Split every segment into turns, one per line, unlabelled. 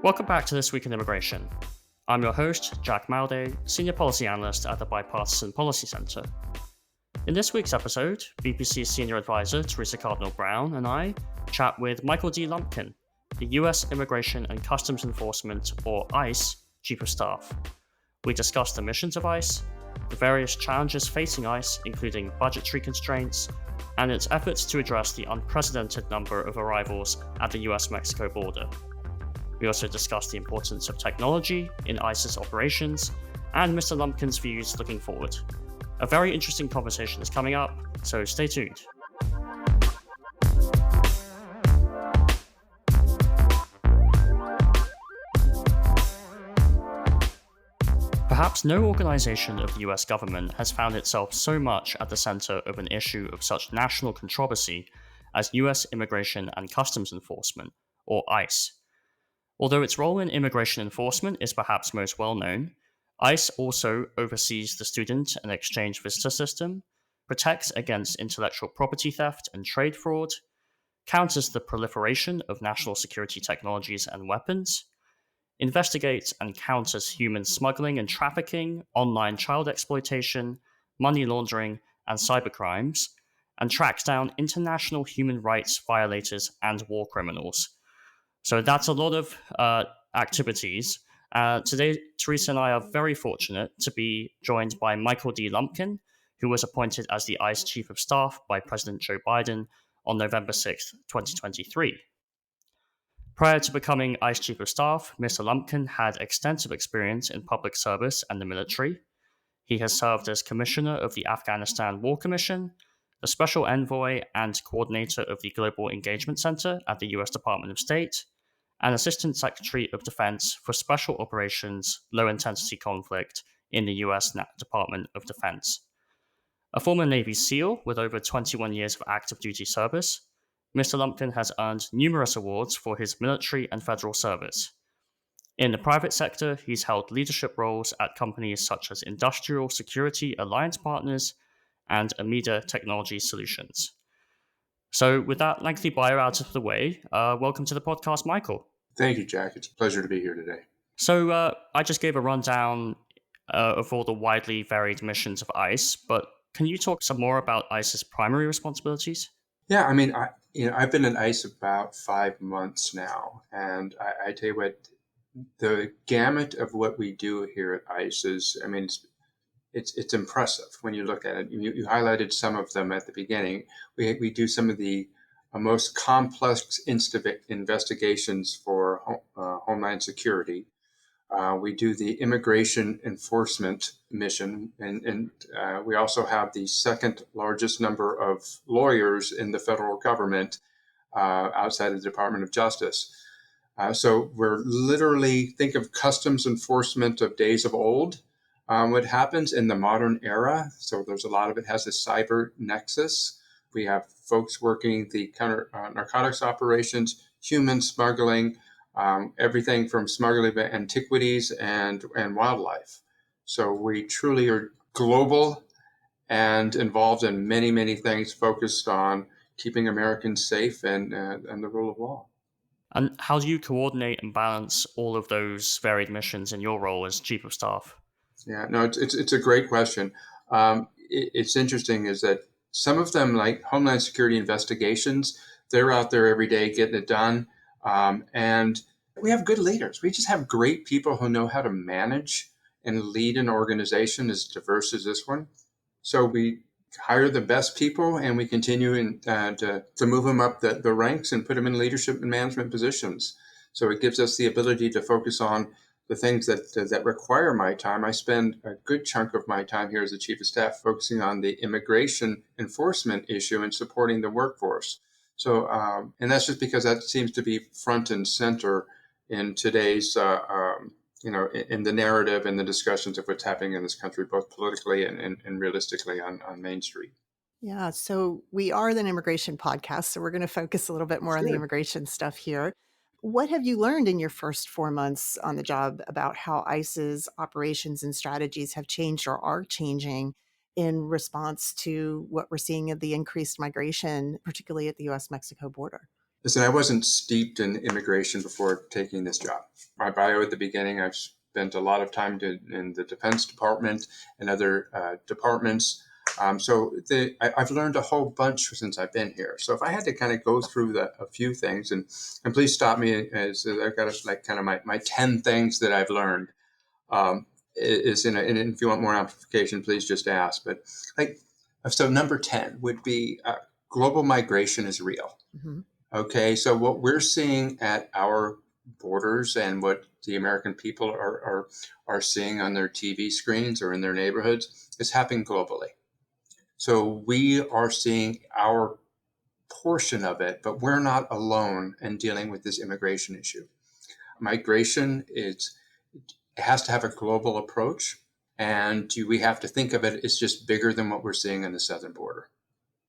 Welcome back to This Week in Immigration. I'm your host, Jack Malde, Senior Policy Analyst at the Bipartisan Policy Center. In this week's episode, BPC's Senior Advisor, Theresa Cardinal Brown, and I chat with Michael D. Lumpkin, the US Immigration and Customs Enforcement, or ICE, Chief of Staff. We discuss the missions of ICE, the various challenges facing ICE, including budgetary constraints, and its efforts to address the unprecedented number of arrivals at the US-Mexico border. We also discuss the importance of technology in ICE's operations and Mr. Lumpkin's views looking forward. A very interesting conversation is coming up, so stay tuned. Perhaps no organization of the US government has found itself so much at the center of an issue of such national controversy as US Immigration and Customs Enforcement, or ICE. Although its role in immigration enforcement is perhaps most well known, ICE also oversees the student and exchange visitor system, protects against intellectual property theft and trade fraud, counters the proliferation of national security technologies and weapons, investigates and counters human smuggling and trafficking, online child exploitation, money laundering, and cybercrimes, and tracks down international human rights violators and war criminals. So that's a lot of activities. Today, Theresa and I are very fortunate to be joined by Michael D. Lumpkin, who was appointed as the ICE Chief of Staff by President Joe Biden on November 6, 2023. Prior to becoming ICE Chief of Staff, Mr. Lumpkin had extensive experience in public service and the military. He has served as Commissioner of the Afghanistan War Commission, the Special Envoy and Coordinator of the Global Engagement Center at the U.S. Department of State, and Assistant Secretary of Defense for Special Operations Low-Intensity Conflict in the U.S. Department of Defense. A former Navy SEAL with over 21 years of active duty service, Mr. Lumpkin has earned numerous awards for his military and federal service. In the private sector, he's held leadership roles at companies such as Industrial Security Alliance Partners and Amida Technology Solutions. So with that lengthy bio out of the way, welcome to the podcast, Michael.
Thank you, Jack. It's a pleasure to be here today.
So I just gave a rundown of all the widely varied missions of ICE, but can you talk some more about ICE's primary responsibilities?
Yeah, I mean, I've been at ICE about 5 months now, and I tell you what, the gamut of what we do here at ICE is, I mean, it's impressive when you look at it. You highlighted some of them at the beginning. We do some of the most complex investigations for Homeland Security. We do the immigration enforcement mission, and we also have the second largest number of lawyers in the federal government outside of the Department of Justice. So we're literally, think of customs enforcement of days of old. What happens in the modern era, so there's a lot of it has a cyber nexus. We have folks working the counter narcotics operations, human smuggling, everything from smuggling of antiquities and wildlife. So we truly are global and involved in many, many things focused on keeping Americans safe and the rule of law.
And how do you coordinate and balance all of those varied missions in your role as Chief of Staff?
Yeah, no, it's a great question. It's interesting is that some of them, like Homeland Security investigations, they're out there every day getting it done. And we have good leaders. We just have great people who know how to manage and lead an organization as diverse as this one. So we hire the best people and we continue to move them up the ranks and put them in leadership and management positions. So it gives us the ability to focus on the things that require my time. I spend a good chunk of my time here as the Chief of Staff focusing on the immigration enforcement issue and supporting the workforce. So, and that's just because that seems to be front and center in today's, in the narrative and the discussions of what's happening in this country, both politically and realistically on Main Street.
Yeah, so we are the immigration podcast, so we're going to focus a little bit more on the
Sure.
immigration stuff here. What have you learned in your first 4 months on the job about how ICE's operations and strategies have changed or are changing in response to what we're seeing of the increased migration, particularly at the U.S.-Mexico border?
Listen, I wasn't steeped in immigration before taking this job. My bio at the beginning, I've spent a lot of time in the Defense Department and other departments. I've learned a whole bunch since I've been here. So if I had to kind of go through a few things, and please stop me as I've got my 10 things that I've learned. And if you want more amplification, please just ask. But so number 10 would be global migration is real.
Mm-hmm.
Okay, so what we're seeing at our borders and what the American people are seeing on their TV screens or in their neighborhoods is happening globally. So we are seeing our portion of it, but we're not alone in dealing with this immigration issue. Migration it has to have a global approach, and we have to think of it as just bigger than what we're seeing on the southern border.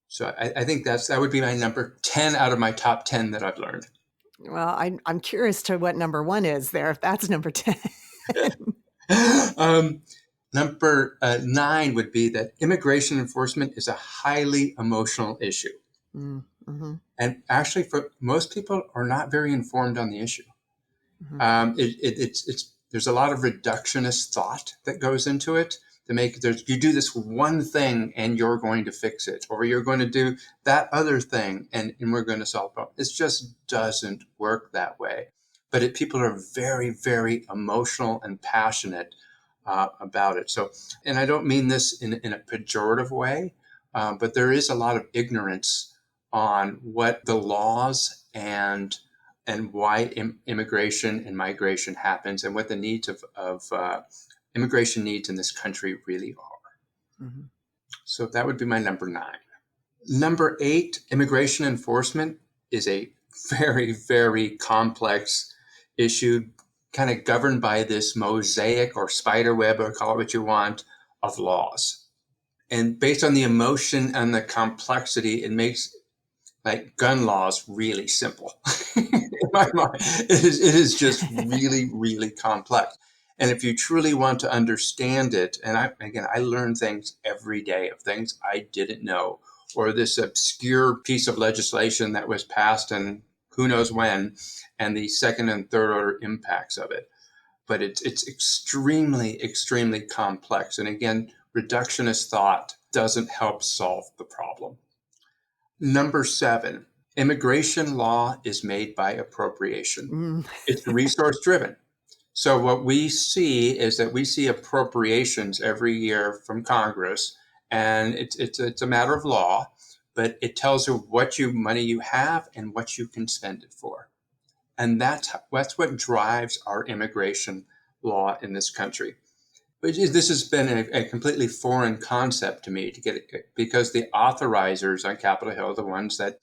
So I think that would be my number 10 out of my top 10 that I've learned.
Well, I'm curious to what number 1 is there, if that's number 10.
Number 9 would be that immigration enforcement is a highly emotional issue.
Mm-hmm.
And actually, for most people are not very informed on the issue.
Mm-hmm.
There's a lot of reductionist thought that goes into it. You do this one thing and you're going to fix it, or you're going to do that other thing and we're going to solve the problem. It just doesn't work that way. But people are very, very emotional and passionate about it. So, and I don't mean this in a pejorative way, but there is a lot of ignorance on what the laws and why immigration and migration happens and what the needs of immigration needs in this country really are.
Mm-hmm.
So that would be my number 9. Number 8, immigration enforcement is a very, very complex issue, kind of governed by this mosaic or spider web, or call it what you want, of laws. And based on the emotion and the complexity, it makes gun laws really simple. In my mind, it is just really, really complex. And if you truly want to understand it, and I learn things every day of things I didn't know, or this obscure piece of legislation that was passed and who knows when, and the second and third order impacts of it. But it's extremely, extremely complex. And again, reductionist thought doesn't help solve the problem. Number 7, immigration law is made by appropriation. It's resource driven. So what we see is that we see appropriations every year from Congress, and it's a matter of law, but it tells you what money you have and what you can spend it for. And that's what drives our immigration law in this country. This has been a completely foreign concept to me to get it, because the authorizers on Capitol Hill, the ones that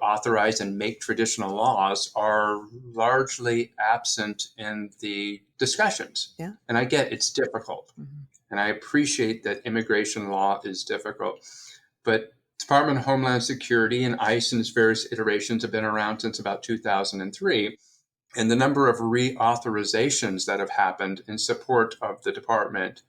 authorize and make traditional laws, are largely absent in the discussions.
Yeah.
And I get it's difficult. Mm-hmm. And I appreciate that immigration law is difficult. But Department of Homeland Security and ICE in its various iterations have been around since about 2003. And the number of reauthorizations that have happened in support of the department,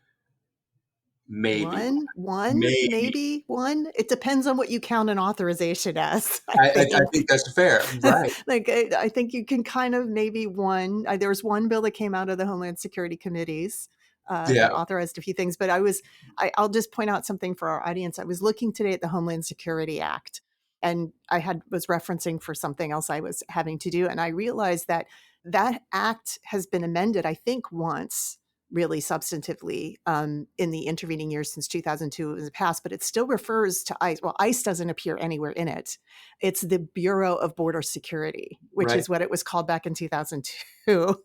maybe.
Maybe one. It depends on what you count an authorization as.
I think that's fair, right?
I think you can kind of maybe one. There was one bill that came out of the Homeland Security committees that authorized a few things. But I'll just point out something for our audience. I was looking today at the Homeland Security Act, and was referencing for something else I was having to do, and I realized that act has been amended, I think, once, really substantively, in the intervening years since 2002 it was passed, but it still refers to ICE. Well, ICE doesn't appear anywhere in it. It's the Bureau of Border Security, which is what it was called back in 2002.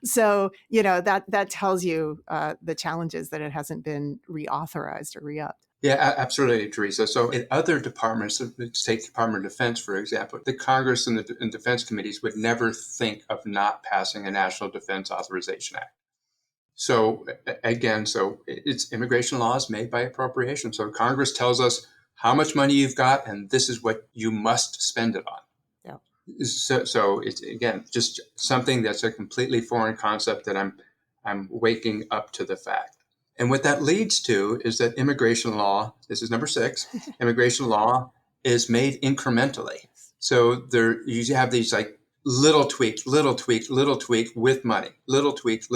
So, that tells you the challenges that it hasn't been reauthorized or re-upped.
Yeah, absolutely, Theresa. So in other departments, let's take Department of Defense, for example, the Congress and the defense committees would never think of not passing a National Defense Authorization Act. So again, it's immigration laws made by appropriation. So Congress tells us how much money you've got, and this is what you must spend it on. Yeah. So it's, again, just something that's a completely foreign concept that I'm waking up to the fact. And what that leads to is that immigration law, this is number 6, immigration law is made incrementally. So there you have these like little tweak, little tweak, little tweak with money, little tweak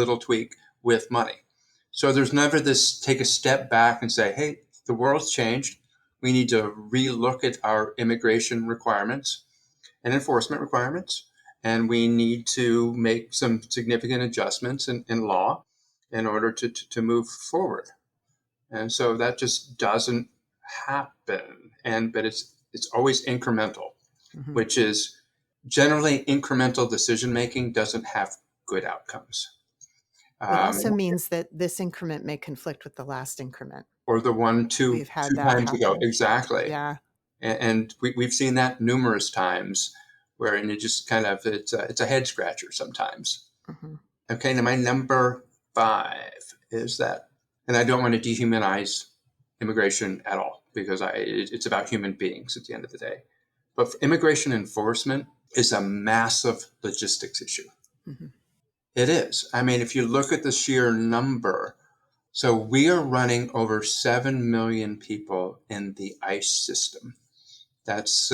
with money. So there's never this take a step back and say, hey, the world's changed. We need to relook at our immigration requirements and enforcement requirements. And we need to make some significant adjustments in law in order to move forward. And so that just doesn't happen. But it's always incremental, which is generally incremental decision making doesn't have good outcomes.
It also means that this increment may conflict with the last increment.
Or the one, two times ago. Exactly.
Yeah.
And we've seen that numerous times where it just kind of, it's a head scratcher sometimes. Okay, now my number 5 is that, and I don't want to dehumanize immigration at all because it's about human beings at the end of the day. But immigration enforcement is a massive logistics issue. It is. I mean, if you look at the sheer number, so we are running over 7 million people in the ICE system. That's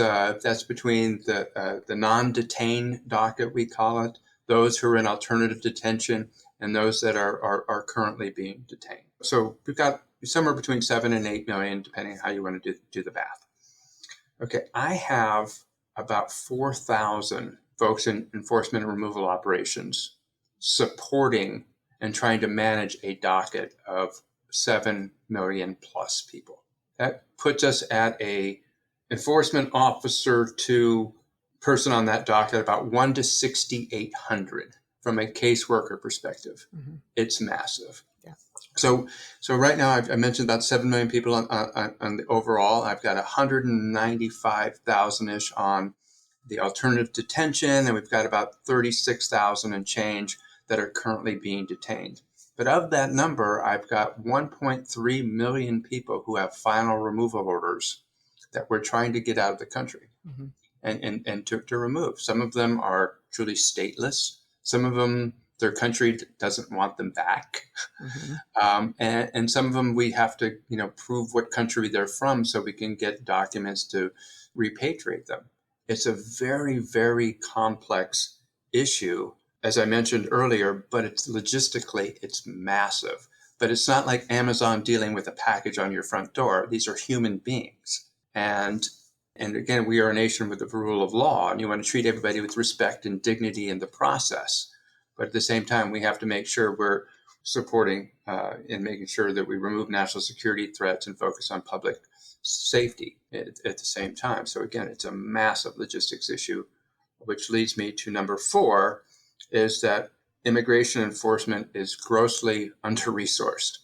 between the non-detained docket, we call it, those who are in alternative detention, and those that are currently being detained. So we've got somewhere between 7 and 8 million, depending on how you want to do the math. Okay, I have about 4,000 folks in enforcement and removal operations supporting and trying to manage a docket of 7 million plus people. That puts us at a enforcement officer to person on that docket about 1 to 6,800 from a caseworker perspective. It's massive.
Yeah.
So right now I mentioned about 7 million people on the overall. I've got 195,000-ish on the alternative detention, and we've got about 36,000 and change that are currently being detained. But of that number, I've got 1.3 million people who have final removal orders that we're trying to get out of the country and to remove. Some of them are truly stateless. Some of them, their country doesn't want them back. And some of them we have to, prove what country they're from so we can get documents to repatriate them. It's a very, very complex issue, as I mentioned earlier, but it's logistically, it's massive. But it's not like Amazon dealing with a package on your front door. These are human beings. And again, we are a nation with the rule of law, and you want to treat everybody with respect and dignity in the process. But at the same time, we have to make sure we're supporting and making sure that we remove national security threats and focus on public safety at the same time. So again, it's a massive logistics issue, which leads me to number 4, is that immigration enforcement is grossly under-resourced.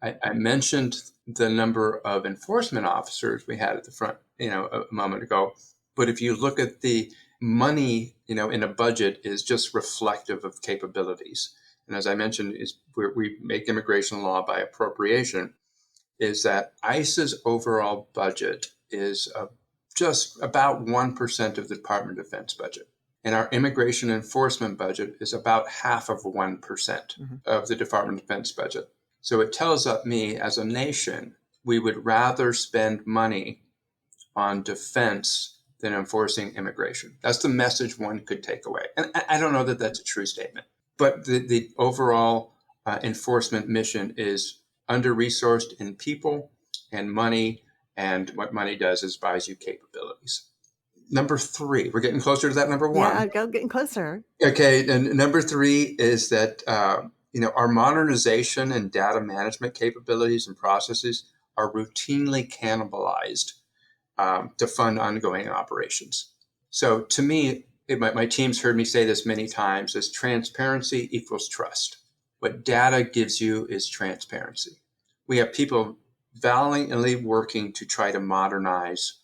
I mentioned the number of enforcement officers we had at the front, a moment ago. But if you look at the money, in a budget is just reflective of capabilities. And as I mentioned, we make immigration law by appropriation, is that ICE's overall budget is just about 1% of the Department of Defense budget. And our immigration enforcement budget is about half of 1% of the Department of Defense budget. So it tells me as a nation, we would rather spend money on defense than enforcing immigration. That's the message one could take away. And I don't know that that's a true statement, but the overall enforcement mission is under-resourced in people and money, and what money does is buys you capabilities. Number 3, we're getting closer to that number 1.
Yeah, I'm getting closer.
Okay, and number 3 is that our modernization and data management capabilities and processes are routinely cannibalized to fund ongoing operations. So to me, my team's heard me say this many times, is transparency equals trust. What data gives you is transparency. We have people valiantly working to try to modernize,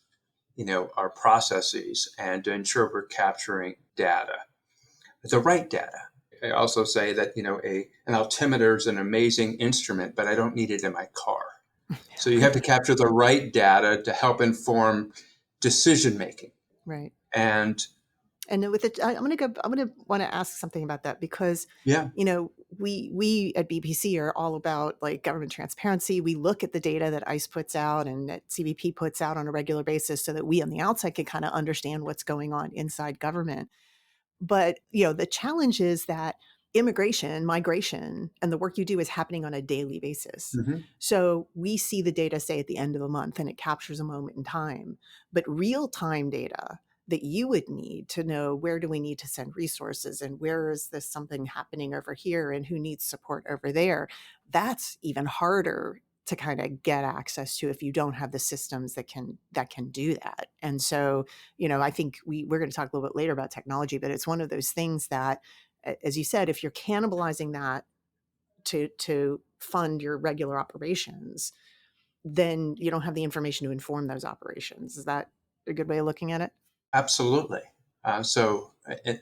our processes and to ensure we're capturing data, the right data. I also say that, an altimeter is an amazing instrument, but I don't need it in my car. So you have to capture the right data to help inform decision making.
Right.
And
with it, I'm going to want to ask something about that because, we at BPC are all about like government transparency. We look at the data that ICE puts out and that CBP puts out on a regular basis so that we on the outside can kind of understand what's going on inside government. But, the challenge is that immigration, migration, and the work you do is happening on a daily basis.
Mm-hmm.
So we see the data, say, at the end of a month, and it captures a moment in time. But real-time data that you would need to know where do we need to send resources and where is this something happening over here and who needs support over there, that's even harder to kind of get access to if you don't have the systems that can do that. And so, I think we're going to talk a little bit later about technology, but it's one of those things that, as you said, if you're cannibalizing that to fund your regular operations, then you don't have the information to inform those operations. Is that a good way of looking at it?
Absolutely. So,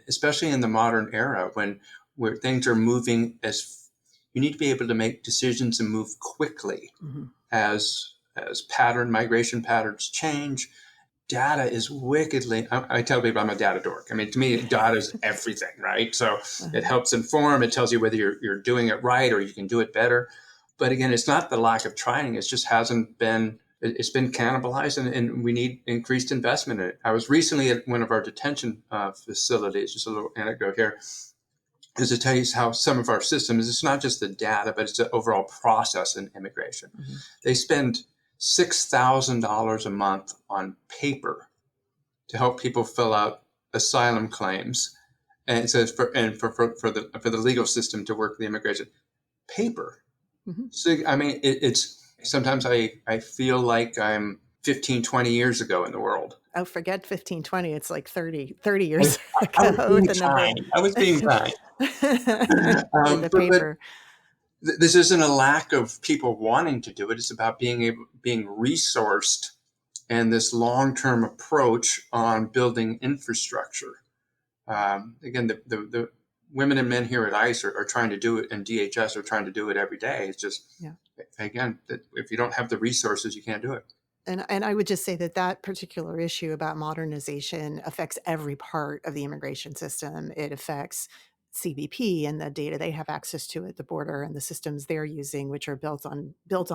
especially in the modern era, where things are moving you need to be able to make decisions and move quickly as migration patterns change. Data is wickedly. I tell people I'm a data dork. I mean, to me, data is everything, right? So it helps inform. It tells you whether you're doing it right or you can do it better. But again, it's not the lack of trying. It just hasn't been. It's been cannibalized, and we need increased investment in it. I was recently at one of our detention facilities. Just a little anecdote here is to tell you how some of our systems. It's not just the data, but it's the overall process in immigration. They spend $6,000 a month on paper to help people fill out asylum claims, and it says for the legal system to work the immigration paper. So I mean, it's sometimes I feel like I'm 15, 20 years ago in the world.
Oh, forget 15, 20. It's like 30 years
I
ago.
was being kind.
With the paper.
This isn't a lack of people wanting to do it. It's about being resourced and this long-term approach on building infrastructure. Again, the women and men here at ICE are trying to do it, and DHS are trying to do it every day. It's just, again, if you don't have the resources, you can't do it.
And I would just say that particular issue about modernization affects every part of the immigration system. It affects CBP and the data they have access to at the border and the systems they're using, which are built on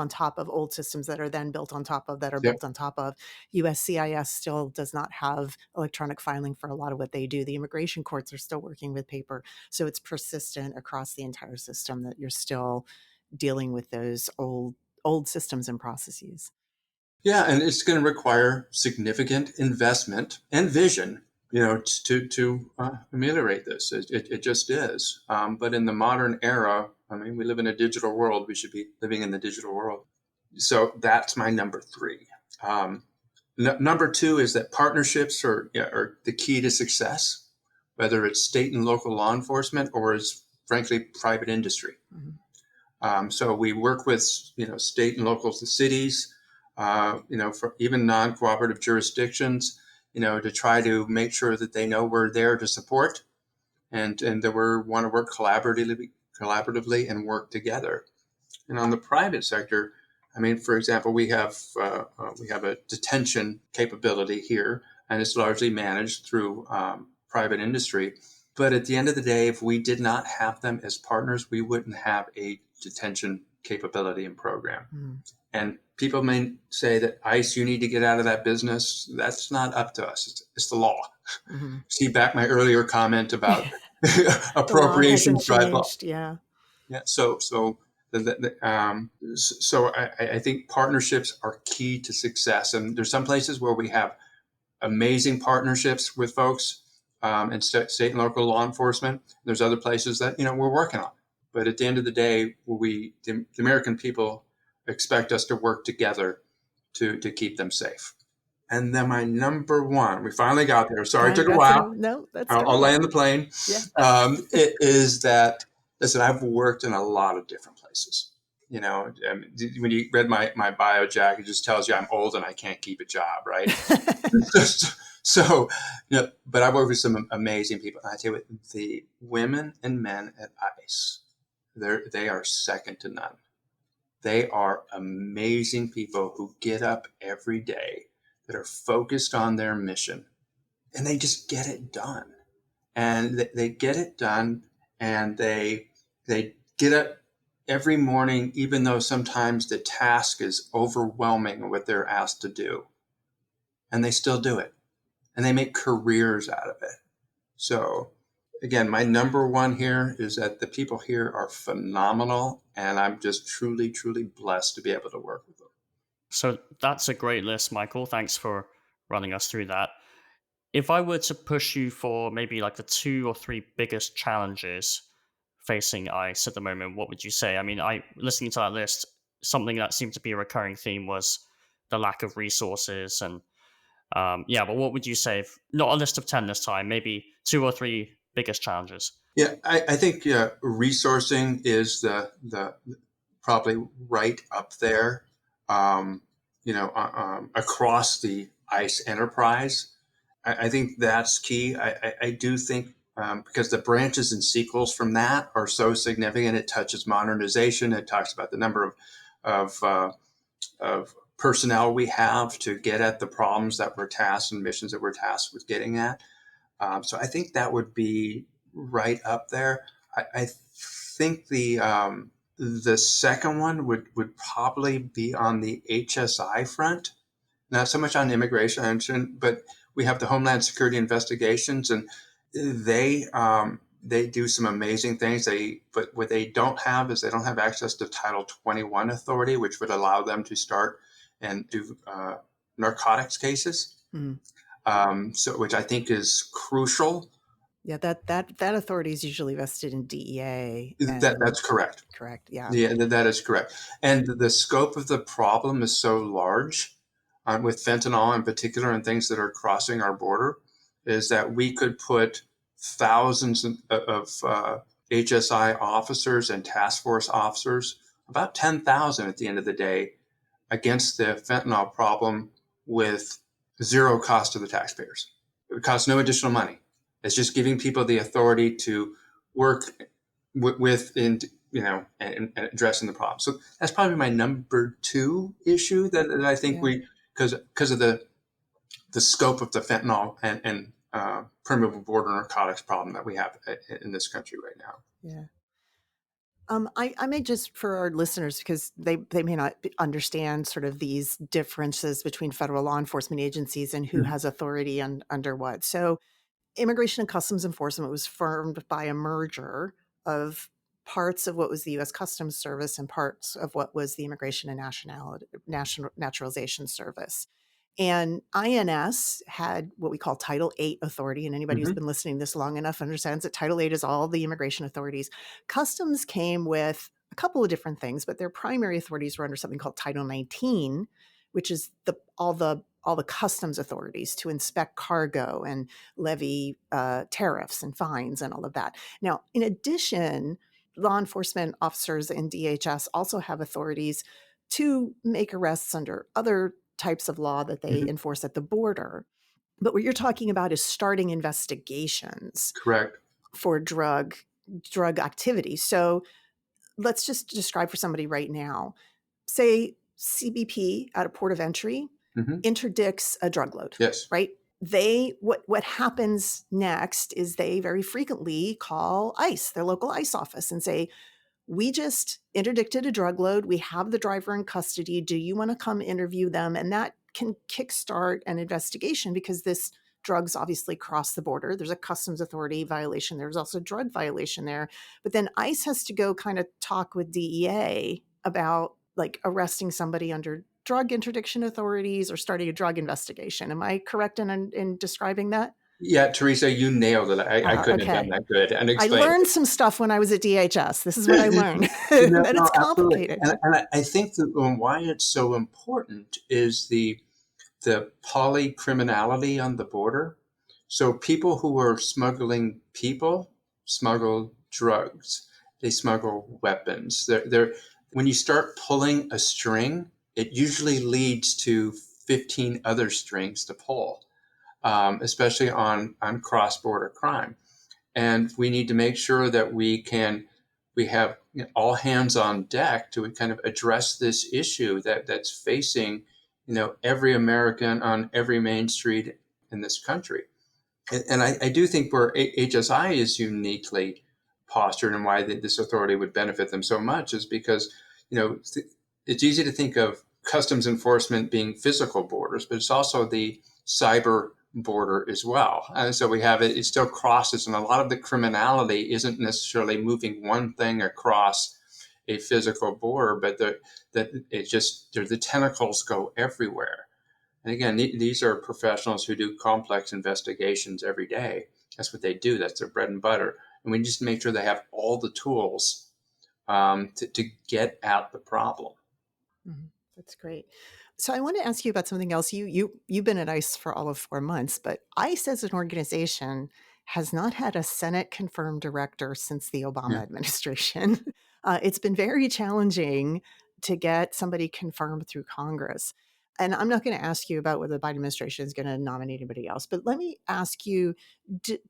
top of old systems that are then built on top of built on top of. USCIS still does not have electronic filing for a lot of what they do. The immigration courts are still working with paper. So it's persistent across the entire system that you're still dealing with those old systems and processes.
Yeah, and it's going to require significant investment and vision, to ameliorate this. It just is. But in the modern era, I mean, we live in a digital world. We should be living in the digital world. So that's my number 3. Number 2 is that partnerships are the key to success, whether it's state and local law enforcement or is frankly private industry. So we work with state and local cities. For even non-cooperative jurisdictions, to try to make sure that they know we're there to support and that we want to work collaboratively and work together. And on the private sector, I mean, for example, we have a detention capability here, and it's largely managed through private industry. But at the end of the day, if we did not have them as partners, we wouldn't have a detention capability and program. And people may say that ICE, you need to get out of that business. That's not up to us. It's the law. See back my earlier comment about appropriation drive law.
Yeah.
So I think partnerships are key to success. And there's some places where we have amazing partnerships with folks in state and local law enforcement. There's other places that we're working on. But at the end of the day, the American people expect us to work together to keep them safe. And then my number 1, we finally got there. Sorry, it took a while.
No, that's
I'll land the plane.
Yeah.
It is that, listen, I've worked in a lot of different places. When you read my bio, Jack, it just tells you I'm old and I can't keep a job, right? So, but I've worked with some amazing people. And I tell you what, the women and men at ICE, they are second to none. They are amazing people who get up every day that are focused on their mission, and they just get it done. And they get it done, and they get up every morning, even though sometimes the task is overwhelming what they're asked to do. And they still do it. And they make careers out of it. So again, my number one here is that the people here are phenomenal. And I'm just truly, truly blessed to be able to work with them.
So that's a great list, Michael. Thanks for running us through that. If I were to push you for maybe like the 2 or 3 biggest challenges facing ICE at the moment, what would you say? I mean, listening to that list, something that seemed to be a recurring theme was the lack of resources. And but what would you say? Not a list of 10 this time, maybe 2 or 3 biggest challenges.
Yeah, I think resourcing is the probably right up there, across the ICE enterprise. I think that's key. I do think because the branches and sequels from that are so significant, it touches modernization. It talks about the number of personnel we have to get at the problems that we're tasked and missions that we're tasked with getting at. So I think that would be right up there. I think the second one would probably be on the HSI front, not so much on immigration, but we have the Homeland Security investigations, and they do some amazing things. But what they don't have is they don't have access to Title 21 authority, which would allow them to start and do narcotics cases. So which I think is crucial.
Yeah, that authority is usually vested in DEA.
That's correct.
Correct. Yeah.
Yeah, that is correct. And the scope of the problem is so large, with fentanyl in particular and things that are crossing our border, is that we could put thousands of HSI officers and task force officers, about 10,000 at the end of the day, against the fentanyl problem with zero cost to the taxpayers. It would cost no additional money. It's just giving people the authority to work with and addressing the problem. So that's probably my number 2 issue that I think because of the scope of the fentanyl and permeable border narcotics problem that we have in this country right now.
Yeah. I may just, for our listeners, because they may not understand sort of these differences between federal law enforcement agencies and who has authority under what. So Immigration and Customs Enforcement was formed by a merger of parts of what was the U.S. Customs Service and parts of what was the Immigration and Naturalization Service. And INS had what we call Title 8 authority. And anybody who's been listening this long enough understands that Title 8 is all the immigration authorities. Customs came with a couple of different things, but their primary authorities were under something called Title 19, which is all the customs authorities to inspect cargo and levy tariffs and fines and all of that. Now, in addition, law enforcement officers in DHS also have authorities to make arrests under other types of law that they enforce at the border. But what you're talking about is starting investigations.
Correct.
For drug activity. So let's just describe for somebody right now, say CBP at a port of entry interdicts a drug load.
Yes.
Right? What happens next is they very frequently call ICE, their local ICE office, and say, we just interdicted a drug load. We have the driver in custody. Do you want to come interview them? And that can kickstart an investigation because this drugs obviously cross the border. There's a customs authority violation. There's also a drug violation there. But then ICE has to go kind of talk with DEA about like arresting somebody under drug interdiction authorities or starting a drug investigation. Am I correct in describing that?
Yeah, Theresa, you nailed it. I couldn't have done that good. And
I learned some stuff when I was at DHS. This is what I learned. That it's complicated.
And I think that why it's so important is the polycriminality on the border. So people who are smuggling people smuggle drugs. They smuggle weapons. When you start pulling a string, it usually leads to 15 other strings to pull. Especially on cross-border crime. And we need to make sure that we have all hands on deck to kind of address this issue that's facing, every American on every main street in this country. And I do think where HSI is uniquely posture and why this authority would benefit them so much is because, it's easy to think of customs enforcement being physical borders, but it's also the cyber border as well. And so we have it still crosses, and a lot of the criminality isn't necessarily moving one thing across a physical border, but the tentacles go everywhere. And again, these are professionals who do complex investigations every day. That's what they do. That's their bread and butter. And we just make sure they have all the tools to get at the problem.
Mm-hmm. That's great. So I want to ask you about something else. You've been at ICE for all of 4 months, but ICE as an organization has not had a Senate confirmed director since the Obama administration. It's been very challenging to get somebody confirmed through Congress. And I'm not going to ask you about whether the Biden administration is going to nominate anybody else, but let me ask you,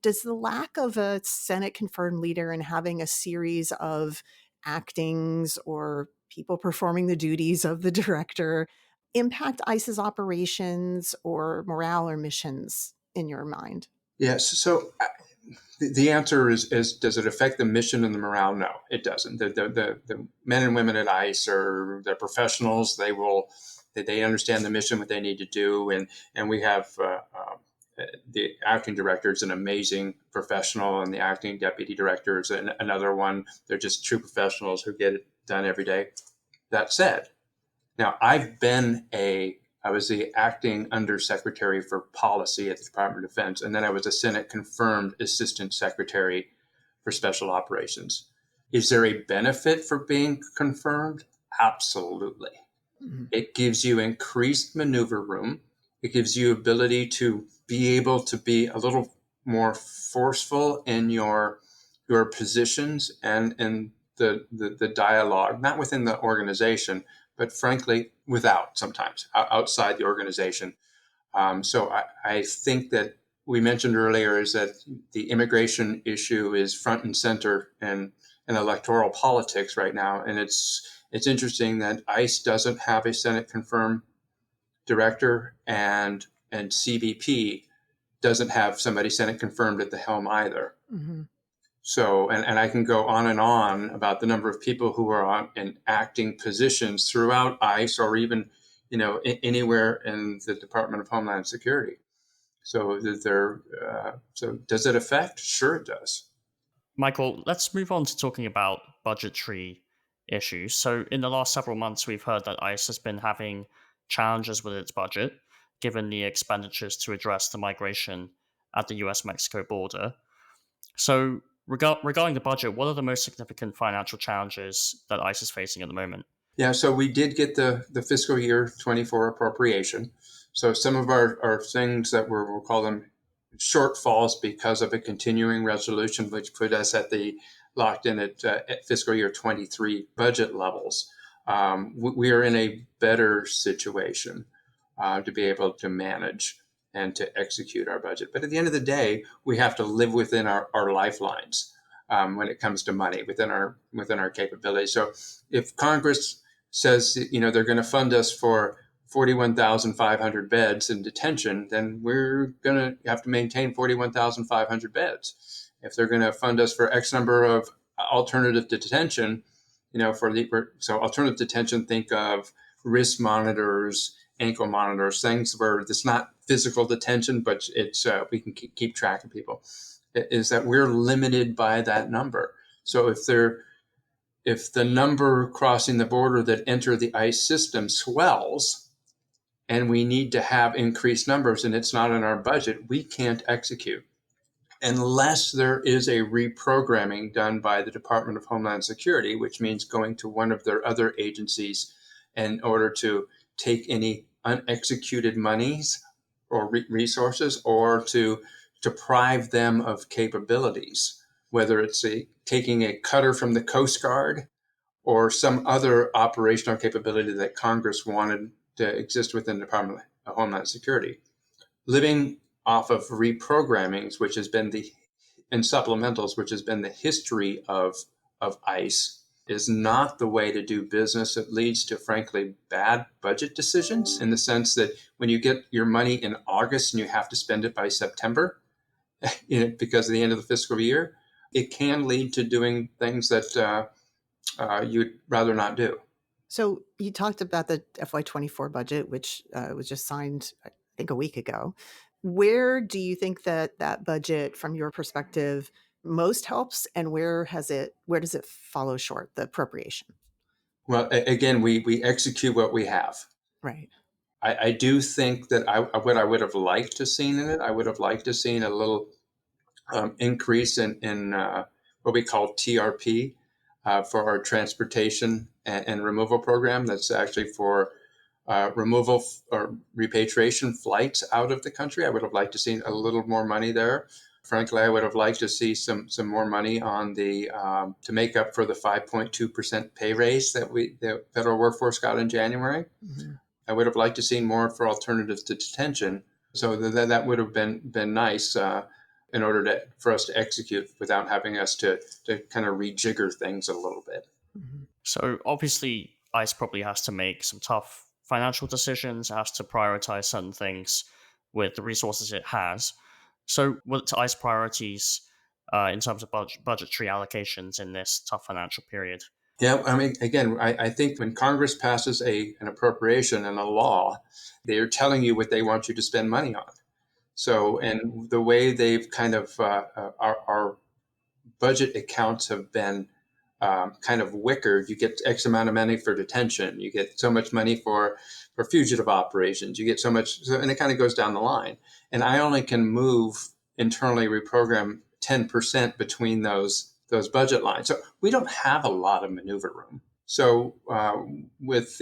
does the lack of a Senate confirmed leader and having a series of actings or people performing the duties of the director impact ICE's operations or morale or missions in your mind?
Yes. So the answer is does it affect the mission and the morale? No, it doesn't. The men and women at ICE they're professionals. They understand the mission, what they need to do, and we have the acting director is an amazing professional, and the acting deputy director is another one. They're just true professionals who get it done every day. That said, now I was the acting undersecretary for policy at the Department of Defense, and then I was a Senate confirmed assistant secretary for special operations. Is there a benefit for being confirmed? Absolutely. Mm-hmm. It gives you increased maneuver room. It gives you ability to be able to be a little more forceful in your positions and in the dialogue, not within the organization, but frankly, sometimes outside the organization. So I think that we mentioned earlier is that the immigration issue is front and center in electoral politics right now. And it's interesting that ICE doesn't have a Senate confirmed director, and CBP doesn't have somebody Senate confirmed at the helm either. Mm-hmm. So, and I can go on and on about the number of people who are in acting positions throughout ICE or even, anywhere in the Department of Homeland Security. So so does it affect? Sure it does.
Michael, let's move on to talking about budgetary issues. So in the last several months, we've heard that ICE has been having challenges with its budget, given the expenditures to address the migration at the US-Mexico border. So regarding the budget, what are the most significant financial challenges that ICE is facing at the moment?
Yeah, so we did get the fiscal year 24 appropriation. So some of our things that we'll call them shortfalls because of a continuing resolution, which put us locked in at fiscal year 23 budget levels. We are in a better situation to be able to manage and to execute our budget. But at the end of the day, we have to live within our lifelines when it comes to money, within our capabilities. So if Congress says, they're going to fund us for 41,500 beds in detention, then we're going to have to maintain 41,500 beds. If they're going to fund us for X number of alternative detention, so alternative detention, think of wrist monitors, ankle monitors, things where it's not physical detention, but it's we can keep track of people, is that we're limited by that number. So if the number crossing the border that enter the ICE system swells and we need to have increased numbers and it's not in our budget, we can't execute unless there is a reprogramming done by the Department of Homeland Security, which means going to one of their other agencies in order to take any unexecuted monies or resources, or to deprive them of capabilities, whether it's taking a cutter from the Coast Guard or some other operational capability that Congress wanted to exist within the Department of Homeland Security. Living off of reprogrammings, which has been and supplementals, which has been the history of ICE, is not the way to do business. It leads to, frankly, bad budget decisions, in the sense that when you get your money in August and you have to spend it by September, because of the end of the fiscal year, it can lead to doing things that you'd rather not do.
So you talked about the FY24 budget, which was just signed, I think, a week ago. Where do you think that that budget, from your perspective, most helps, and where does it follow short, the appropriation?
Well, again, we execute what we have.
Right.
I do think that what I would have liked to seen in it, I would have liked to seen a little increase in what we call TRP for our transportation and removal program. That's actually for removal or repatriation flights out of the country. I would have liked to see a little more money there. Frankly, I would have liked to see some more money on the to make up for the 5.2% pay raise that the federal workforce got in January.
Mm-hmm.
I would have liked to see more for alternatives to detention. So that would have been nice in order for us to execute without having us to kind of rejigger things a little bit.
Mm-hmm.
So obviously, ICE probably has to make some tough financial decisions, has to prioritize certain things with the resources it has. So what's ICE priorities in terms of budgetary allocations in this tough financial period?
Yeah, I mean, again, I think when Congress passes an appropriation and a law, they are telling you what they want you to spend money on. So, and the way they've kind of our budget accounts have been kind of wickered. You get X amount of money for detention. You get so much money for fugitive operations. You get so much, and it kind of goes down the line. And I only can move internally reprogram 10% between those budget lines. So we don't have a lot of maneuver room. So with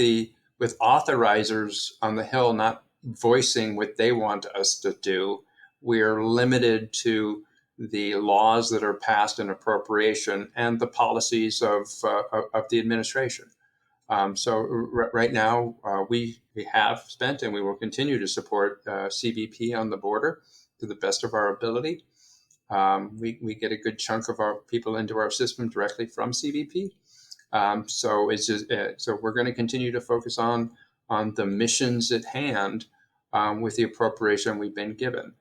authorizers on the Hill not voicing what they want us to do, we're limited to the laws that are passed in appropriation and the policies of the administration. Right now, we have spent and we will continue to support CBP on the border to the best of our ability. We get a good chunk of our people into our system directly from CBP. So it's just so we're going to continue to focus on the missions at hand with the appropriation we've been given.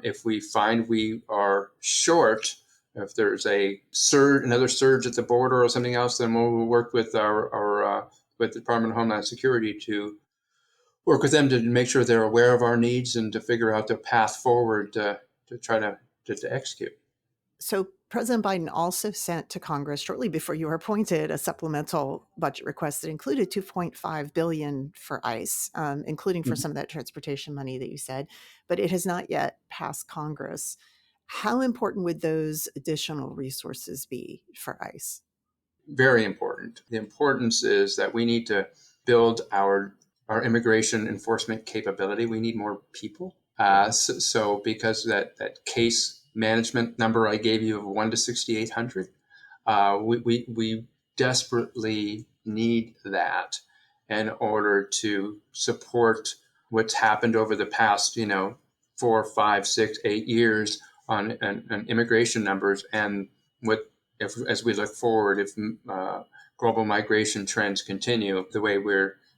If we find we are short, if there's another surge at the border or something else, then we'll work with with the Department of Homeland Security to work with them to make sure they're aware of our needs and to figure out the path forward to try to execute.
So President Biden also sent to Congress shortly before you were appointed a supplemental budget request that included $2.5 billion for ICE, including for some of that transportation money that you said, but it has not yet passed Congress. How important would those additional resources be for ICE?
Very important. The importance is that we need to build our immigration enforcement capability. We need more people. So because that case management number I gave you of 1 to 6,800, we desperately need that in order to support what's happened over the past 4, 5, 6, 8 years on immigration numbers, and as we look forward, if global migration trends continue the way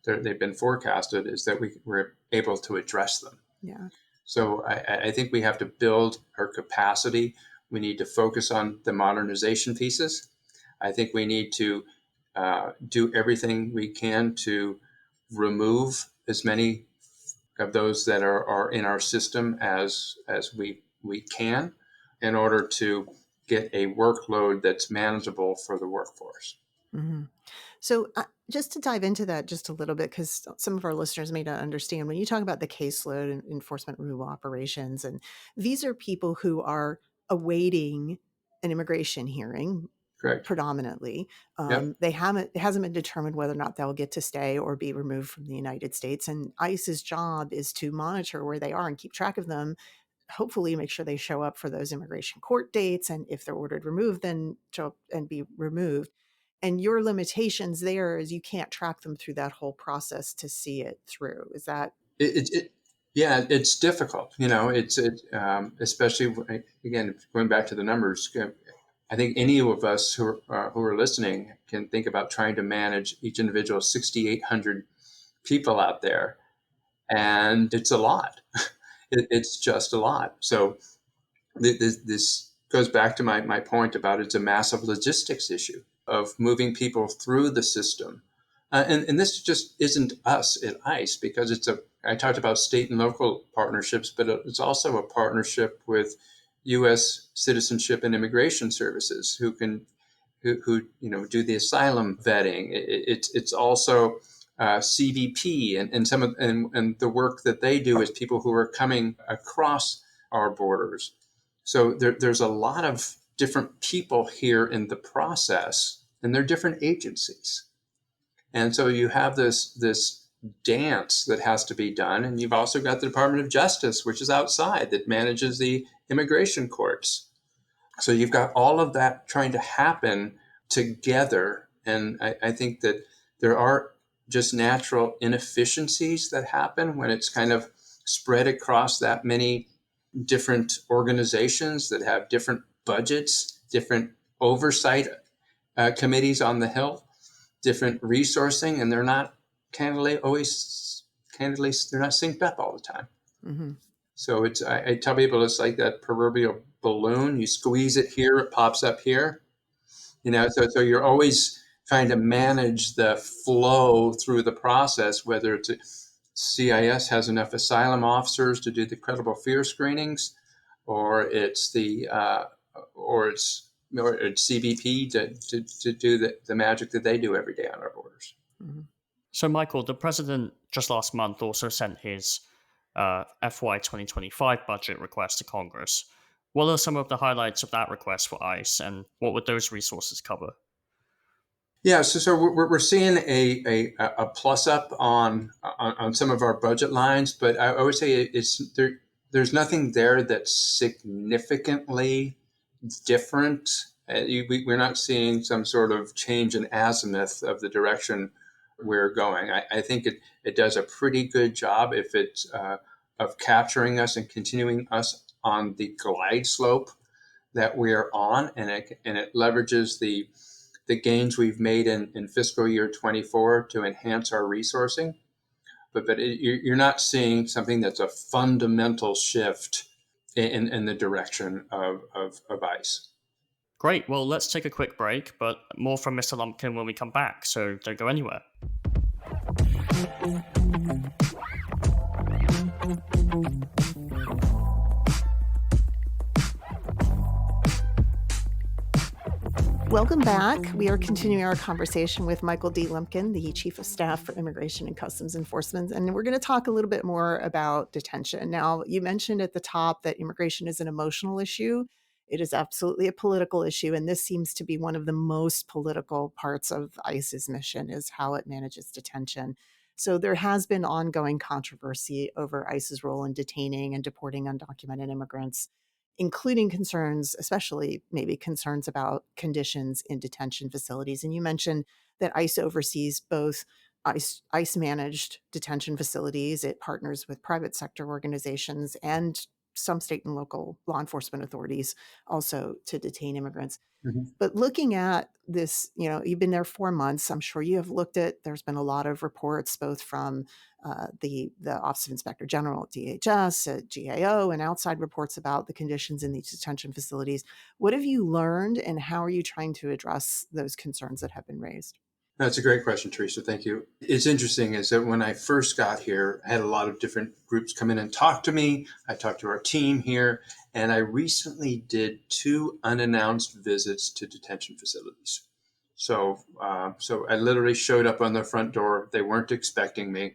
they've been forecasted, is that we're able to address them.
Yeah.
So I think we have to build our capacity. We need to focus on the modernization pieces. I think we need to do everything we can to remove as many of those that are in our system as we can in order to get a workload that's manageable for the workforce.
Mm-hmm. So just to dive into that just a little bit, because some of our listeners may not understand, when you talk about the caseload and enforcement removal operations, and these are people who are awaiting an immigration hearing.
Correct.
Predominantly.
Yep.
It hasn't been determined whether or not they'll get to stay or be removed from the United States. And ICE's job is to monitor where they are and keep track of them, hopefully make sure they show up for those immigration court dates. And if they're ordered removed, then show up and be removed. And your limitations there is you can't track them through that whole process to see it through. Is that?
Yeah, it's difficult. It's especially, again, going back to the numbers. I think any of us who are listening can think about trying to manage each individual 6,800 people out there, and it's a lot. It's just a lot. So this goes back to my point about it's a massive logistics issue of moving people through the system. And this just isn't us at ICE, because I talked about state and local partnerships, but it's also a partnership with U.S. Citizenship and Immigration Services, who do the asylum vetting. It's also CBP and the work that they do is people who are coming across our borders. So there's a lot of different people here in the process, and they're different agencies. And so you have this dance that has to be done. And you've also got the Department of Justice, which is outside, that manages the immigration courts. So you've got all of that trying to happen together. And I think that there are just natural inefficiencies that happen when it's kind of spread across that many different organizations that have different budgets, different oversight committees on the Hill, different resourcing, and they're not they're not synced up all the time.
Mm-hmm.
So I tell people it's like that proverbial balloon. You squeeze it here, it pops up here. So you're always trying to manage the flow through the process, whether it's CIS has enough asylum officers to do the credible fear screenings, or it's CBP to do the magic that they do every day on our borders.
Mm-hmm.
So, Michael, the president just last month also sent his FY 2025 budget request to Congress. What are some of the highlights of that request for ICE, and what would those resources cover?
Yeah, so we're seeing a plus up on some of our budget lines, but I would say there's nothing there that's significantly different. We're not seeing some sort of change in azimuth of the direction we're going. I think it does a pretty good job if it's of capturing us and continuing us on the glide slope that we're on, and it leverages the gains we've made in fiscal year 24 to enhance our resourcing. But you're not seeing something that's a fundamental shift in the direction of ICE.
Great. Well, let's take a quick break, but more from Mr. Lumpkin when we come back, so don't go anywhere.
Welcome back. We are continuing our conversation with Michael D. Lumpkin, the Chief of Staff for Immigration and Customs Enforcement, and we're going to talk a little bit more about detention. Now, you mentioned at the top that immigration is an emotional issue. It is absolutely a political issue, and this seems to be one of the most political parts of ICE's mission, is how it manages detention. So there has been ongoing controversy over ICE's role in detaining and deporting undocumented immigrants, including concerns, especially maybe concerns about conditions in detention facilities. And you mentioned that ICE oversees both ICE managed detention facilities. It partners with private sector organizations and some state and local law enforcement authorities also to detain immigrants. Mm-hmm. But looking at this, you've been there 4 months. I'm sure you have looked at, there's been a lot of reports, both from the Office of Inspector General at DHS, at GAO, and outside reports about the conditions in these detention facilities. What have you learned, and how are you trying to address those concerns that have been raised?
That's a great question, Theresa. Thank you. It's interesting is that when I first got here, I had a lot of different groups come in and talk to me. I talked to our team here, and I recently did 2 unannounced visits to detention facilities. So I literally showed up on their front door. They weren't expecting me.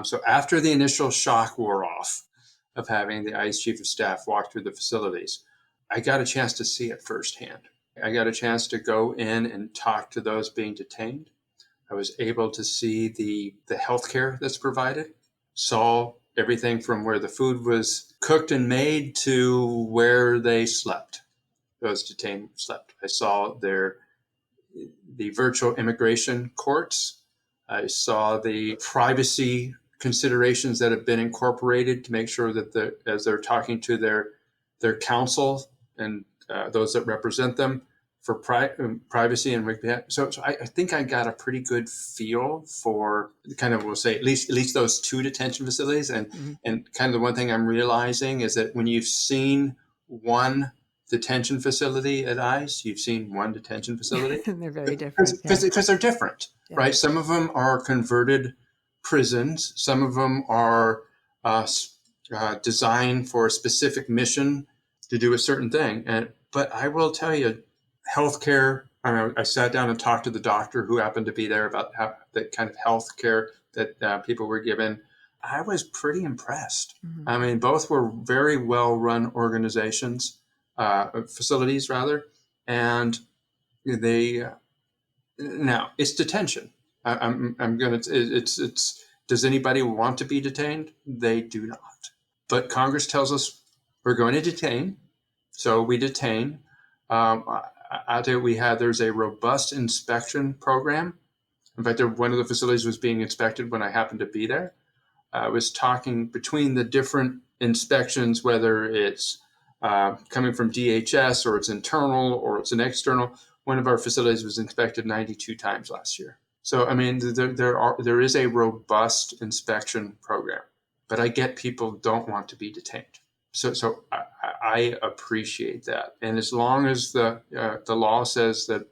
So after the initial shock wore off of having the ICE Chief of Staff walk through the facilities, I got a chance to see it firsthand. I got a chance to go in and talk to those being detained. I was able to see the healthcare that's provided, saw everything from where the food was cooked and made to where they slept. Those detained slept. I saw the virtual immigration courts. I saw the privacy considerations that have been incorporated to make sure that as they're talking to their counsel and those that represent them for privacy and so I think I got a pretty good feel for kind of, we'll say at least those 2 detention facilities, and kind of the one thing I'm realizing is that when you've seen one detention facility at ICE. You've seen one detention facility.
They're very different. Yeah.
Because they're different,
Yeah.
right? Some of them are converted prisons. Some of them are designed for a specific mission to do a certain thing. But I will tell you, healthcare. I sat down and talked to the doctor who happened to be there about the kind of health care that people were given. I was pretty impressed.
Mm-hmm.
I mean, both were very well-run organizations, facilities rather, and they. Now it's detention. I'm gonna. It's. Does anybody want to be detained? They do not. But Congress tells us we're going to detain, so we detain. Out there, there's a robust inspection program. In fact, one of the facilities was being inspected when I happened to be there. I was talking between the different inspections, whether it's coming from DHS or it's internal or it's an external. One of our facilities was inspected 92 times last year. So, I mean, there is a robust inspection program, but I get people don't want to be detained. So I appreciate that. And as long as the law says that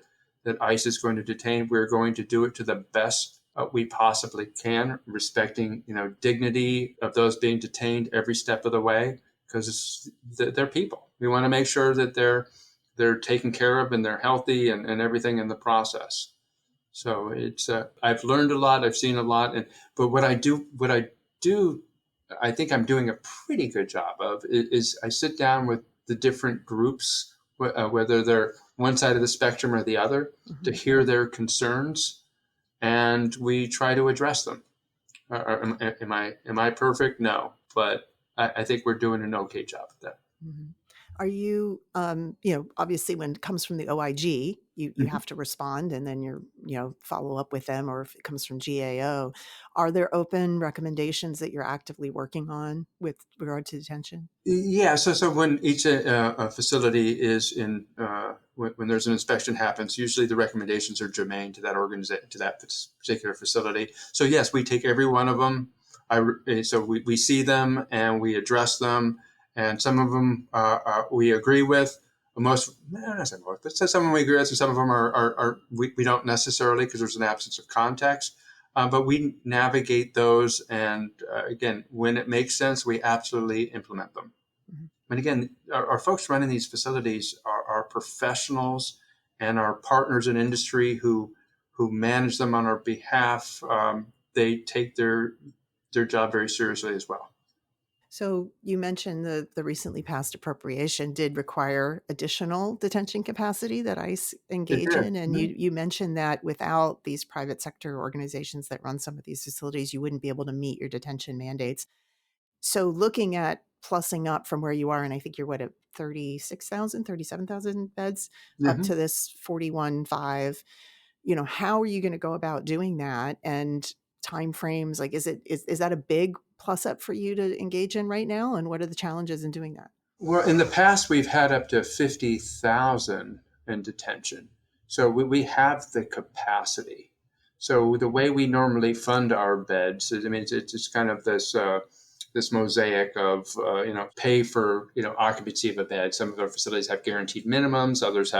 ICE is going to detain, we're going to do it to the best we possibly can, respecting dignity of those being detained every step of the way, because they're people. We want to make sure that they're taken care of and they're healthy and everything in the process. So it's I've learned a lot, I've seen a lot, but what I do, I think I'm doing a pretty good job of is I sit down with the different groups, whether they're one side of the spectrum or the other, mm-hmm. to hear their concerns, and we try to address them. Am I perfect? No, but I think we're doing an okay job at that.
Mm-hmm. Are you, obviously when it comes from the OIG, you mm-hmm. have to respond and then follow up with them, or if it comes from GAO, are there open recommendations that you're actively working on with regard to detention?
Yeah. So when each facility is in, when there's an inspection happens, usually the recommendations are germane to that organization, to that particular facility. So yes, we take every one of them. So we see them and we address them. And some of them we agree with. Most, not say most, but some of them we agree with, and some of them we don't necessarily, because there's an absence of context. But we navigate those, and again, when it makes sense, we absolutely implement them. Mm-hmm. And again, our folks running these facilities are professionals and our partners in industry who manage them on our behalf. They take their job very seriously as well.
So you mentioned the recently passed appropriation did require additional detention capacity that ICE engage in. And mm-hmm. you mentioned that without these private sector organizations that run some of these facilities, you wouldn't be able to meet your detention mandates. So looking at plussing up from where you are, and I think you're at 36,000, 37,000 beds, mm-hmm. up to this 41.5, how are you going to go about doing that? And timeframes, like, is that a big plus up for you to engage in right now? And what are the challenges in doing that?
Well, in the past, we've had up to 50,000 in detention. So we have the capacity. So the way we normally fund our beds, it's kind of this mosaic of, pay for, occupancy of a bed. Some of our facilities have guaranteed minimums. Others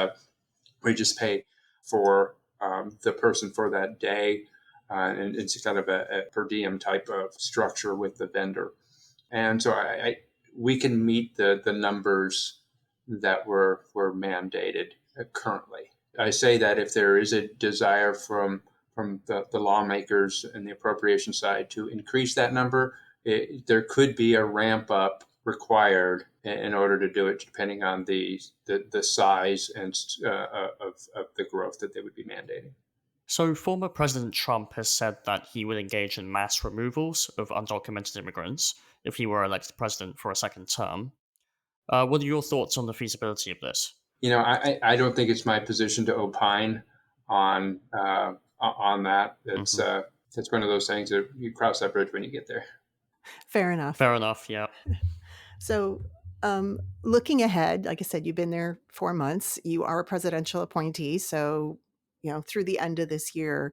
we just pay for the person for that day. And it's kind of a per diem type of structure with the vendor. And so we can meet the numbers that were mandated currently. I say that if there is a desire from the lawmakers and the appropriation side to increase that number, there could be a ramp up required in order to do it, depending on the size and of the growth that they would be mandating.
So former President Trump has said that he would engage in mass removals of undocumented immigrants if he were elected president for a second term. What are your thoughts on the feasibility of this?
I don't think it's my position to opine on that. It's it's one of those things that you cross that bridge when you get there.
Fair enough.
Fair enough, yeah.
So looking ahead, like I said, you've been there 4 months. You are a presidential appointee. So, through the end of this year,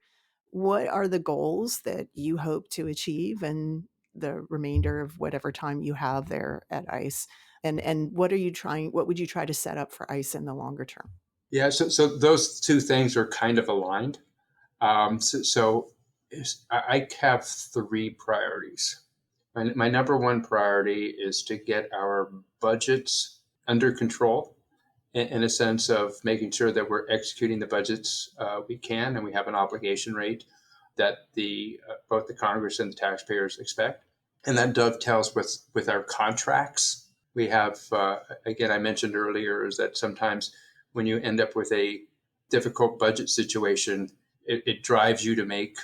what are the goals that you hope to achieve in the remainder of whatever time you have there at ICE? And what would you try to set up for ICE in the longer term?
Yeah, so those two things are kind of aligned. I have three priorities. My number one priority is to get our budgets under control in a sense of making sure that we're executing the budgets we can, and we have an obligation rate that both the Congress and the taxpayers expect. And that dovetails with our contracts. We have, again, I mentioned earlier, is that sometimes when you end up with a difficult budget situation, it drives you to make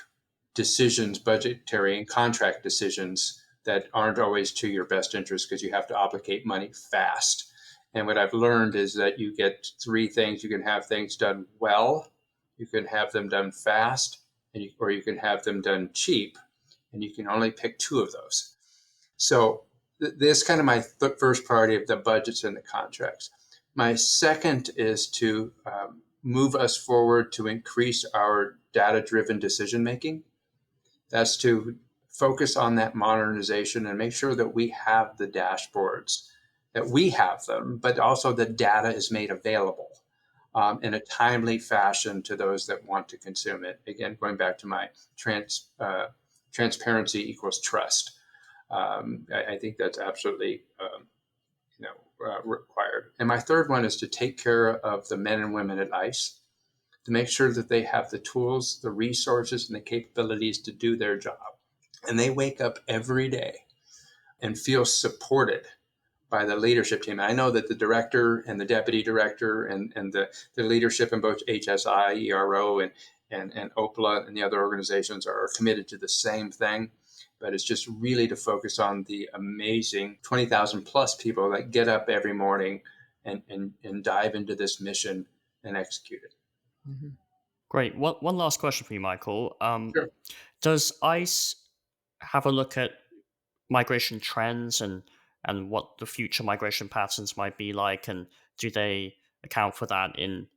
decisions, budgetary and contract decisions, that aren't always to your best interest because you have to obligate money fast. And what I've learned is that you get three things. You can have things done well, you can have them done fast, or you can have them done cheap, and you can only pick two of those. So this is kind of my first priority of the budgets and the contracts. My second is to move us forward to increase our data-driven decision-making. That's to focus on that modernization and make sure that we have the dashboards, that we have them, but also the data is made available in a timely fashion to those that want to consume it. Again, going back to my transparency equals trust. I think that's absolutely required. And my third one is to take care of the men and women at ICE, to make sure that they have the tools, the resources, and the capabilities to do their job. And they wake up every day and feel supported by the leadership team. I know that the director and the deputy director and the leadership in both HSI, ERO, and OPLA and the other organizations are committed to the same thing. But it's just really to focus on the amazing 20,000 plus people that get up every morning and dive into this mission and execute it.
Mm-hmm.
Great. One last question for you, Michael.
Sure.
Does ICE have a look at migration trends and what the future migration patterns might be like, and do they account for that in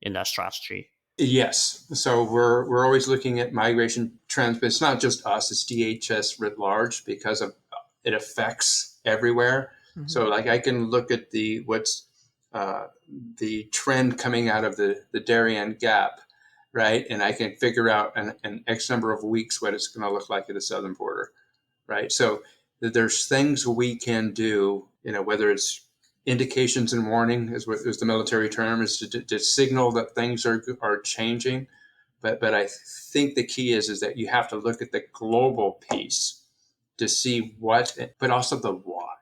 their strategy?
Yes. So we're always looking at migration trends, but it's not just us, it's DHS writ large, because it affects everywhere. Mm-hmm. So like I can look at the trend coming out of the Darien Gap, right? And I can figure out an X number of weeks what it's going to look like at the southern border, right? So there's things we can do, whether it's indications and warning is the military term, is to signal that things are changing. But I think the key is that you have to look at the global piece to see what, but also the why.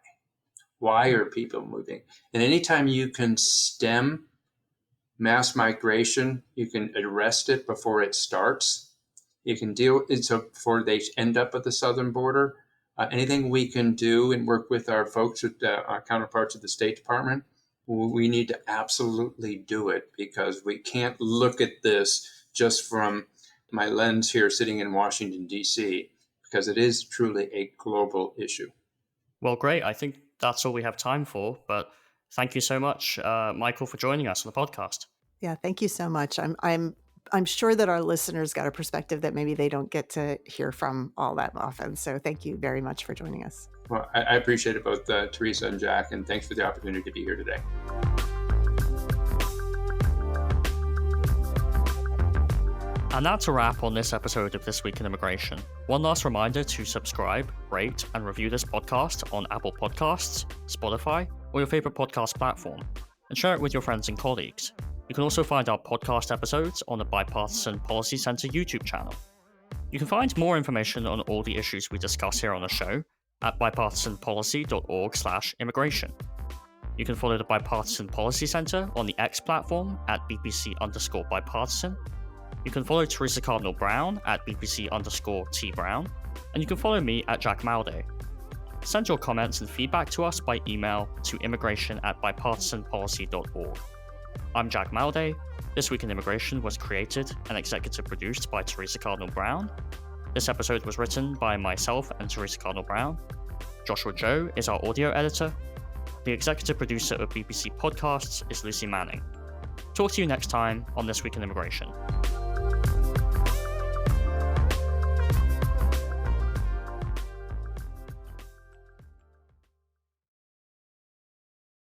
Why are people moving? And anytime you can stem mass migration, you can arrest it before it starts. You can deal with it so before they end up at the southern border. Anything we can do and work with our folks at our counterparts at the State Department, we need to absolutely do it, because we can't look at this just from my lens here sitting in Washington, D.C., because it is truly a global issue.
Well, great. I think that's all we have time for, but thank you so much, Michael, for joining us on the podcast.
Yeah, thank you so much. I'm sure that our listeners got a perspective that maybe they don't get to hear from all that often. So thank you very much for joining us.
Well, I appreciate it, both Theresa and Jack, and thanks for the opportunity to be here today.
And that's a wrap on this episode of This Week in Immigration. One last reminder to subscribe, rate, and review this podcast on Apple Podcasts, Spotify, or your favorite podcast platform, and share it with your friends and colleagues. You can also find our podcast episodes on the Bipartisan Policy Center YouTube channel. You can find more information on all the issues we discuss here on the show at bipartisanpolicy.org/immigration. You can follow the Bipartisan Policy Center on the X platform at BPC_bipartisan. You can follow Theresa Cardinal Brown at BPC_T Brown, and you can follow me at Jack Malde. Send your comments and feedback to us by email to immigration@bipartisanpolicy.org. I'm Jack Malde. This Week in Immigration was created and executive produced by Theresa Cardinal Brown. This episode was written by myself and Theresa Cardinal Brown. Joshua Joe is our audio editor. The executive producer of BBC Podcasts is Lucy Manning. Talk to you next time on This Week in Immigration.